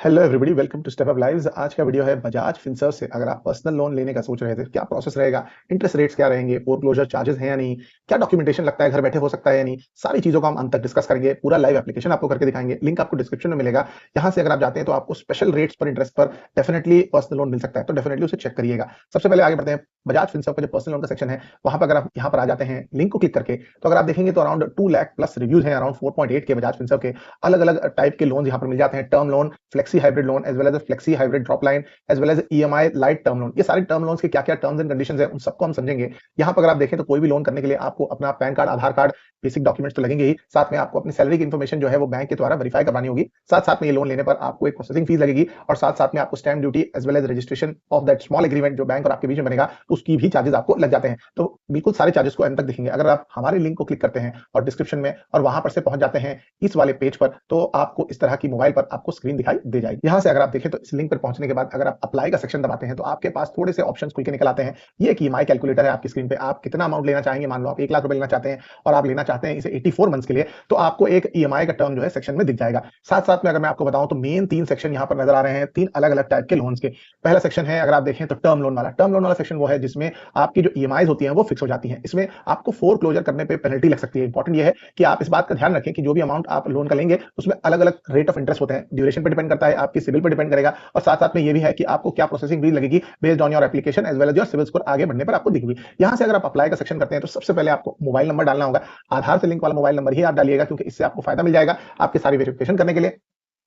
Hello everybody, welcome to step up lives. आज का video है बजाज फिनसर्व से। अगर आप पर्सनल लोन लेने का सोच रहे थे, क्या प्रोसेस रहेगा, इंटरेस्ट रेट्स क्या रहेंगे, फोरक्लोजर चार्जेस हैं या नहीं, क्या डॉक्यूमेंटेशन लगता है, घर बैठे हो सकता है या नहीं, सारी चीजों को हम अंत तक डिस्कस करेंगे। पूरा लाइव एप्लीकेशन आपको करके दिखाएंगे। लिंक आपको डिस्क्रिप्शन में मिलेगा। यहाँ से अगर आप जाते हैं तो आपको स्पेशल रेट्स पर इंटरेस्ट पर डेफिनेटली पर्सनल लोन मिल सकता है, तो डेफिनेटली उसे चेक करिएगा। सबसे पहले आगे बढ़ते हैं। बजाज फिनसर्व का जो पर्सनल लोन का सेक्शन है, वहां पर अगर आप यहाँ पर आ जाते हैं लिंक को क्लिक करके, तो अगर आप देखेंगे तो अराउंड 2 लाख प्लस रिव्यूज हैं। अराउंड 4.8 के बजाज फिनसर्व के अलग अलग टाइप के लोन यहाँ पर मिल जाते हैं। Term loan, flexi hybrid loan, as well as flexi hybrid drop line, as well as EMI light term loan. ये सारे टर्म लोन्स के क्या क्या टर्म्स एंड कंडीशंस है, उन सबको हम समझेंगे। यहाँ पर अगर आप देखें तो कोई भी लोन करने के लिए आपको अपना पैन कार्ड, आधार कार्ड, बेसिक डॉक्यूमेंट्स तो लगेंगे ही। साथ में आपको अपनी सैलरी की इन्फॉर्मेशन जो है वो बैंक के द्वारा वेरीफाई करवानी होगी। साथ साथ में ये लोन लेने पर आपको एक प्रोसेसिंग फीस लगेगी, और साथ साथ में आपको stamp duty as well as registration of that small agreement जो बैंक और आपके बीच में बनेगा, उसकी भी चार्जेस आपको लग जाते हैं। तो बिल्कुल सारे चार्जेस को अंत तक देखेंगे। अगर आप हमारे लिंक को क्लिक करते हैं और डिस्क्रिप्शन में, और वहां पर से पहुंच जाते हैं इस वाले पेज पर, तो आपको इस तरह की मोबाइल पर आपको स्क्रीन दिखाई दे जाएगी। यहाँ से अगर आप देखें तो इस लिंक पर पहुंचने के बाद अगर आप अप्लाई का सेक्शन दबाते हैं तो आपके पास थोड़े से ऑप्शंस खुल के निकल आते हैं। ये एक ईएमआई कैलकुलेटर है आपकी स्क्रीन पे। आप कितना अमाउंट लेना चाहेंगे, मान लो आप 1 लाख रुपए लेना चाहते हैं और आप लेना चाहते हैं इसे 84 मंथ्स के लिए, तो आपको एक ईएमआई का टर्म जो है सेक्शन में दिख जाएगा। साथ साथ में अगर मैं आपको बताऊं तो मेन 3 सेक्शन यहाँ पर नजर आ रहे हैं, 3 अलग अलग टाइप के लोन्स के। पहला सेक्शन है, अगर आप देखें तो टर्म लोन वाला। टर्म लोन वाला सेक्शन वो है जिसमें आपकी जो ईएमआई होती है वो फिक्स हो जाती है। इसमें आपको फोर क्लोजर करने पे पेनल्टी लग सकती है। इंपॉर्टेंट ये है कि आप इस बात का ध्यान रखें कि जो भी अमाउंट आप लोन का लेंगे उसमें अलग अलग रेट ऑफ इंटरेस्ट होते हैं। ड्यूरेशन पर डिपेंड करता है, आपकी सिविल पर डिपेंड करेगा, और साथ साथ में ये भी है कि आपको क्या प्रोसेसिंग फीस लगेगी based on your application as well as your CIBIL score आगे बढ़ने पर आपको दिखेगी। यहां से अगर आप अप्लाई का सेक्शन करते हैं तो सबसे पहले आपको मोबाइल नंबर डालना होगा। आधार से लिंक वाला मोबाइल नंबर ही आप डालिएगा, क्योंकि इससे आपको फायदा मिल जाएगा आपकी सारी वेरिफिकेशन करने के लिए।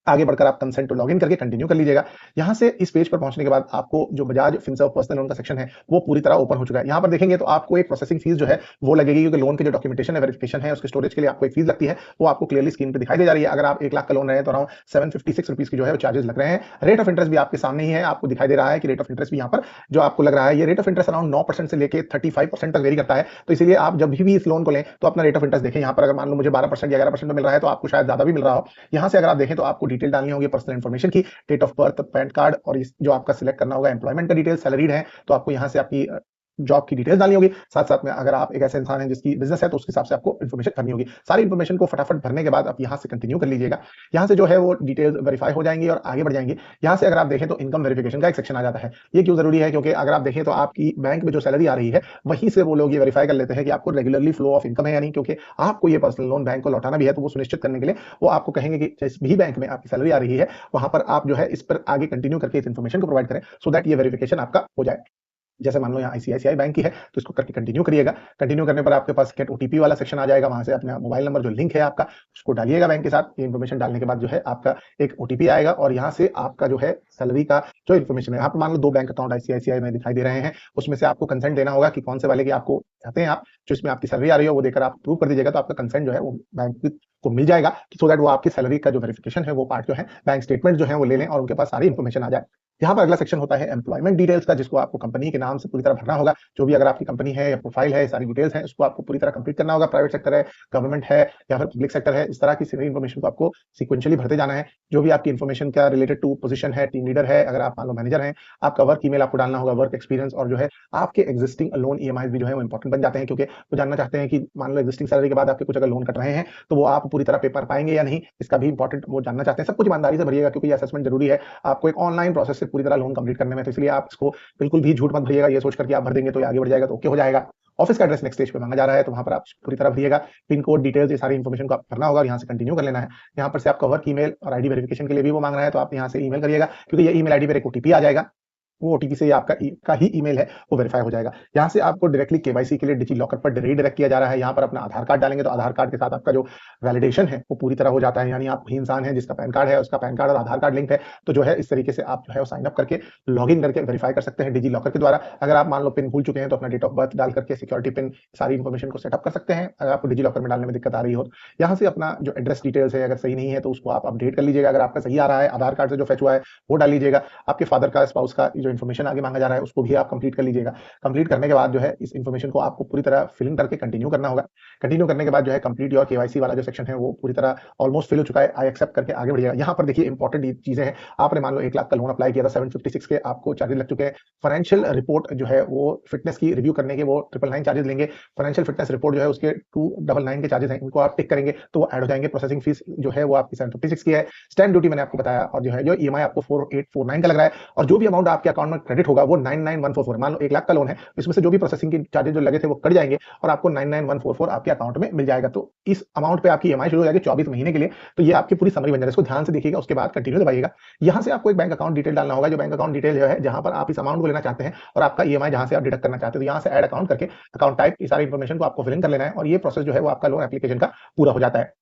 आगे बढ़कर आप कंसेंट टू लॉगिन करके कंटिन्यू कर लीजिएगा। यहां से इस पेज पर पहुंचने के बाद आपको जो बजाज फिनसर्व पर्सनल लोन का सेक्शन है वो पूरी तरह ओपन हो चुका है। यहां पर देखेंगे तो आपको एक प्रोसेसिंग फीस जो है वो लगेगी, क्योंकि लोन के जो डॉक्यूमेंटेशन है, वेरिफिकेशन है, उसके स्टोरेज के लिए आपको एक फीस लगती है। वो आपको क्लियरली स्क्रीन पर दिखाई दे जा रही है। अगर आप 1 लाख का लोन रहे हैं तो अराउंड 756 रुपीज की जो है वो चार्जेस लग रहे हैं। रेट ऑफ इंटरेस्ट भी आपके सामने ही है, आपको दिखाई दे रहा है कि रेट ऑफ इंटरेस्ट भी यहाँ पर जो आपको लग रहा है, ये रेट ऑफ इंटरेस्ट अराउंड 9% से लेकर 35% तक वेरी करता है। तो इसीलिए आप जब भी इस लोन को लें तो अपना रेट ऑफ इंटरेस्ट देखें। यहाँ पर अगर मान लो मुझे 12% या 11% में मिल रहा है तो आपको शायद ज्यादा भी मिल रहा हो। यहाँ से अगर आप देखें तो आपको डिटेल डालनी होगी पर्सनल इन्फॉर्मेशन की, date of birth, PAN card, और जो आपका सिलेक्ट करना होगा एम्प्लॉयमेंट का डिटेल, सैलरीड है तो आपको यहाँ से आपकी जॉब की डिटेल्स डालनी होगी। साथ साथ में अगर आप एक ऐसे इंसान हैं जिसकी बिजनेस है तो उसके हिसाब से आपको इन्फॉर्मेशन भरनी होगी। सारी इन्फॉर्मेशन को फटाफट भरने के बाद आप यहाँ से कंटिन्यू कर लीजिएगा। यहाँ से जो है वो डिटेल्स वेरीफाई हो जाएंगी और आगे बढ़ जाएंगी। यहाँ से अगर आप देखें तो इनकम वेरिफिकेशन का एक सेक्शन आ जाता है। ये क्यों जरूरी है, क्योंकि अगर आप देखें तो आपकी बैंक में जो सैलरी आ रही है वहीं से वो लोग ये वेरीफाई कर लेते हैं कि आपको रेगुलरली फ्लो ऑफ इनकम है या नहीं, क्योंकि आपको ये पर्सनल लोन बैंक को लौटाना भी है। तो वो सुनिश्चित करने के लिए वो आपको कहेंगे कि जिस भी बैंक में आपकी सैलरी आ रही है वहां पर आप जो है इस पर आगे कंटिन्यू करके इस इन्फॉर्मेशन को प्रोवाइड करें, सो दैट ये वेरिफिकेशन आपका हो जाए। जैसे मान लो यहाँ आईसीआईसीआई बैंक की है तो इसको करके कंटिन्यू करिएगा। कंटिन्यू करने पर आपके पास गेट ओटीपी वाला सेक्शन आ जाएगा। वहां से अपना मोबाइल नंबर जो लिंक है आपका उसको डालिएगा बैंक के साथ। ये इन्फॉर्मेशन डालने के बाद जो है आपका एक ओटीपी आएगा, और यहाँ से आपका जो है सैलरी का जो इन्फॉर्मेशन है, यहाँ पर मान लो 2 बैंक अकाउंट आईसीआईसीआई में दिखाई दे रहे हैं, उसमें से आपको कंसेंट देना होगा कि कौन से वाले की आपको चाहते हैं आप, जो इसमें आपकी सैलरी आ रही है वो देकर आप प्रूव कर दीजिएगा, तो आपका कंसेंट जो है वो बैंक को मिल जाएगा, सो दैट वो आपकी सैलरी का जो वेरिफिकेशन है वो पार्ट जो है बैंक स्टेटमेंट जो है वो ले लें और उनके पास सारी इन्फॉर्मेशन आ जाए। यहाँ पर अगला सेक्शन होता है एम्प्लॉयमेंट डिटेल्स का, जिसको आपको कंपनी के नाम से पूरी तरह भरना होगा। जो भी अगर आपकी कंपनी है या प्रोफाइल है, सारी डिटेल्स हैं, उसको आपको पूरी तरह कंप्लीट करना होगा। प्राइवेट सेक्टर है, गवर्नमेंट है, या फिर पब्लिक सेक्टर है, इस तरह की सभी इन्फॉर्मेशन को आपको सिक्वेंशियली भरते जाना है। जो भी आपकी इन्फॉर्मेशन का रिलेटेड टू पोजीशन है, टीम लीडर है, अगर आप मान लो मैनेजर हैं, आपका वर्क ईमेल आपको डालना होगा, वर्क एक्सपीरियंस, और जो है आपके एग्जिस्टिंग लोन ईएमआई भी जो है वो इंपॉर्टेंट बन जाते हैं, क्योंकि वो जानना चाहते हैं कि मान लो एग्जिस्टिंग सैलरी के बाद आपके कुछ अगर लोन कट रहे हैं तो वो आप पूरी तरह पे कर पाएंगे या नहीं, इसका भी इंपॉर्टेंट वो जानना चाहते हैं। सब कुछ ईमानदारी से भरिएगा, क्योंकि ये असेसमेंट जरूरी है आपको एक ऑनलाइन प्रोसेस से पूरी तरह लोन कंप्लीट करने में। तो इसलिए आप इसको बिल्कुल भी झूठ मत भरिएगा, ये सोचकर कि आप भर देंगे तो ये आगे बढ़ जाएगा तो ओके हो जाएगा। ऑफिस का एड्रेस नेक्स्ट स्टेज पे मांगा जा रहा है, तो वहां पर आप पूरी तरह भरिएगा। पिन कोड डिटेल्स, ये सारी इन्फॉर्मेशन को आप भरना होगा और यहाँ से कंटिन्यू कर लेना है। यहाँ पर से आपका वर्क ईमेल और आईडी वेरिफिकेशन के लिए भी वो मांग रहा है, तो आप यहाँ से ईमेल करिएगा, क्योंकि ये ईमेल आईडी पर एक ओटीपी आ जाएगा। वो ओटीपी से आपका ही ईमेल है वो वेरीफाई हो जाएगा। यहाँ से आपको डायरेक्टली केवाईसी के लिए डिजी लॉकर पर रीडायरेक्ट किया जा रहा है। यहाँ पर अपना आधार कार्ड डालेंगे तो आधार कार्ड के साथ आपका जो वैलिडेशन है वो पूरी तरह हो जाता है। यानी आप वही इंसान है जिसका पैन कार्ड है, उसका पैन कार्ड और आधार कार्ड लिंक है, तो जो है इस तरीके से आप जो है साइन अप करके लॉगिन करके वेरीफाई कर सकते हैं डिजी लॉकर के द्वारा। अगर आप मान लो पिन भूल चुके हैं तो अपना डेट ऑफ बर्थ डाल करके सिक्योरिटी पिन सारी इन्फॉर्मेशन को सेटअप कर सकते हैं। अगर आपको डिजी लॉकर में डालने में दिक्कत आ रही हो, यहाँ से अपना जो एड्रेस डिटेल्स है अगर सही नहीं है तो उसको आप अपडेट कर लीजिएगा। अगर आपका सही आ रहा है, आधार कार्ड से जो फेच हुआ है वो डाल लीजिएगा। आपके फादर का, स्पाउस का जो इन्फॉर्मेशन आगे मांगा जा रहा है उसको भी आप कंप्लीट कर लीजिएगा। कंप्लीट करने के बाद जो है इस इन्फॉर्मेशन को आपको पूरी तरह फिलिंग करके कंटिन्यू करना होगा। कंटिन्यू करने के बाद जो है कंप्लीट योर केवाईसी वाला जो सेक्शन है वो पूरी तरह ऑलमोस्ट फिल हो चुका है, आई एक्सेप्ट करके आगे बढ़िएगा। यहाँ पर देखिए इंपॉर्टेंट चीजें हैं, आपने मान लो 1 लाख का लोन अप्लाई किया था, 756 के आपको चार्जेस लग चुके हैं। फाइनेंशियल रिपोर्ट जो है वो फिटनेस की रिव्यू करने के वो 999 चार्जेस लेंगे। फाइनेंशियल फिटनेस रिपोर्ट जो है उसके 299 के चार्जेस हैं, इनको आप टिक करेंगे तो वो ऐड हो जाएंगे। प्रोसेसिंग फीस जो है वो आपकी 756 की है। स्टैंप ड्यूटी मैंने आपको बताया, और जो है जो ईएमआई आपको 4849 का लग रहा है, और जो भी अमाउंट आपके अकाउंट में क्रेडिट होगा वो 99144। मान लो 1 लाख का लोन है, इसमें से जो भी प्रोसेसिंग के चार्जेस जो लगे थे वो कट जाएंगे और आपको 99144 आपके अकाउंट में मिल जाएगा। तो इस अमाउंट पे आपकी ईएमआई शुरू हो जाएगी 24 महीने के लिए। तो ये आपकी पूरी समरी बन जाएगी, इसको ध्यान से देखिएगा, उसके बाद कंटिन्यू दबाइएगा। यहाँ से आपको एक बैंक अकाउंट डिटेल डालना होगा, जो बैंक अकाउंट डिटेल जो है जहां पर आप इस अमाउंट को लेना चाहते हैं और आपका ईएमआई जहां से आप डिडक्ट करना चाहते हो, तो यहाँ से ऐड अकाउंट करके अकाउंट टाइप की सारी इन्फॉर्मेशन को आपको फिल इन कर लेना है, और ये प्रोसेस जो है वो आपका लोन एप्लीकेशन का पूरा हो जाता है।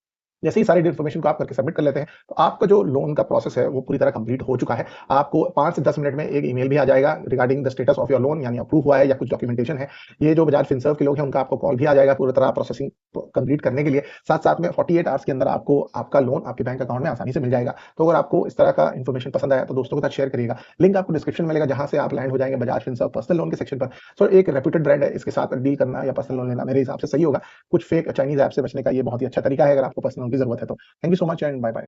जैसे ही सारी इन्फॉर्मेशन को आप करके सबमिट कर लेते हैं, तो आपका जो लोन का प्रोसेस है वो पूरी तरह कंप्लीट हो चुका है। आपको 5 से 10 मिनट में एक ईमेल भी आ जाएगा regarding the status of your loan, यानी अप्रूव हुआ है या कुछ डॉक्यूमेंटेशन है। ये जो बजाज फिनसर्व के लोग हैं उनका आपको कॉल भी आ जाएगा पूरी तरह प्रोसेसिंग कंप्लीट करने के लिए। साथ साथ में 48 आवर्स के अंदर आपको आपका लोन आपके बैंक अकाउंट में आसानी से मिल जाएगा। तो अगर आपको इस तरह का इन्फॉर्मेशन पसंद आया तो दोस्तों के साथ शेयर करिएगा। लिंक आपको डिस्क्रिप्शन में मिलेगा, जहां से आप लैंड हो जाएंगे बजाज फिनसर्व पर्सनल लोन के सेक्शन पर। सो एक रेप्यूटेड ब्रांड है, इसके साथ डील करना या पर्सनल लोन लेना मेरे हिसाब से सही होगा। कुछ फेक चाइनीज ऐप से बचने का ये बहुत ही अच्छा तरीका है, अगर आपको पर्सनल लोन की जरूरत है तो। Thank you so much and bye bye.